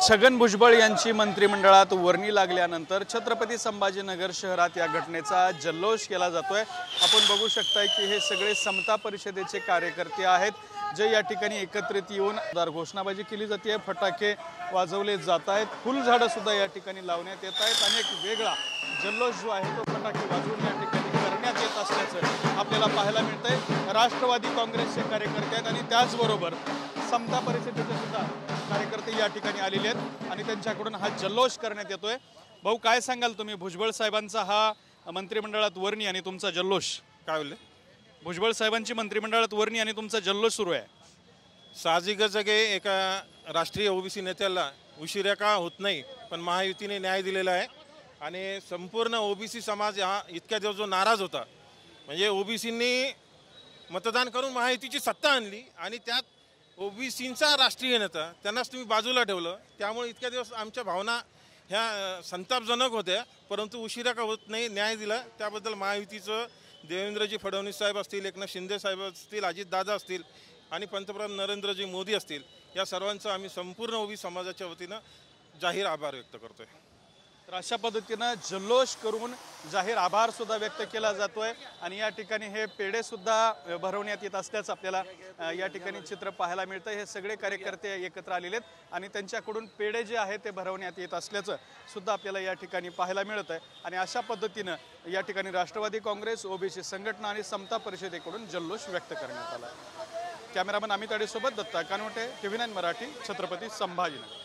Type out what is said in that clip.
छगन भुजबळ यांची मंत्रिमंडळात वर्णी लागल्यानंतर छत्रपती संभाजीनगर शहरात या घटनेचा जल्लोष केला जातोय। आपण बघू शकताय की हे सगळे समता परिषदेचे कार्यकर्ते आहेत जे या ठिकाणी एकत्रित येऊन घोषणाबाजी केली जाते, फटाके वाजवले जात आहेत, फुलझाडं सुद्धा या ठिकाणी लावण्यात येत आहेत। अनेक वेगळा जल्लोष जो आहे तो फटाके वाजवून या ठिकाणी करण्यात येत असल्याचं आपल्याला पाहायला मिळतंय। राष्ट्रवादी काँग्रेसचे कार्यकर्ते आहेत आणि त्याचबरोबर समता परिषदेचे सुद्धा कार्यकर्ते या ठिकाणी आलेले आहेत आणि त्यांच्याकडून हा जल्लोष करण्यात येतोय। भाऊ, काय सांगाल तुम्ही? भुजबळ साहेबांचा हा मंत्रिमंडळात वर्णी आणि तुमचा जल्लोष काय बोलले? भुजबळ साहेबांची मंत्रिमंडळात वर्णी आणि तुमचा जल्लोष सुरू आहे। साहजिकच आहे एका राष्ट्रीय ओबीसी नेत्याला उशिरा का होत नाही, पण महायुतीने न्याय दिलेला आहे आणि संपूर्ण ओबीसी समाज हा इतक्या दिवस जो नाराज होता, म्हणजे ओबीसींनी मतदान करून महायुतीची सत्ता आणली आणि त्यात ओबीसींचा राष्ट्रीय नेता त्यांनाच तुम्ही बाजूला ठेवलं। त्यामुळे इतक्या दिवस आमच्या भावना ह्या संतापजनक होत्या, परंतु उशिरा का होत नाही न्याय दिला, त्याबद्दल महायुतीचं देवेंद्रजी फडणवीस साहेब असतील, एकनाथ शिंदे साहेब असतील, अजितदादा असतील आणि पंतप्रधान नरेंद्रजी मोदी असतील, या सर्वांचं आम्ही संपूर्ण ओबीसी समाजाच्या वतीनं जाहीर आभार व्यक्त करतोय। तर अशा पद्धतीनं जल्लोष करून जाहीर आभार सुद्धा व्यक्त केला जातोय आणि या ठिकाणी हे पेढे सुद्धा भरवण्यात येत असल्याचं आपल्याला या ठिकाणी चित्र पाहायला मिळतं। हे सगळे कार्यकर्ते एकत्र आलेले आहेत आणि त्यांच्याकडून पेढे जे आहे ते भरवण्यात येत असल्याचं सुद्धा आपल्याला या ठिकाणी पाहायला मिळत आहे आणि अशा पद्धतीनं या ठिकाणी राष्ट्रवादी काँग्रेस, ओबीसी संघटना आणि समता परिषदेकडून जल्लोष व्यक्त करण्यात आला। कॅमेरामन अमित अडेसोबत दत्ता कानवटे, TV9 मराठी, छत्रपती संभाजीनगर।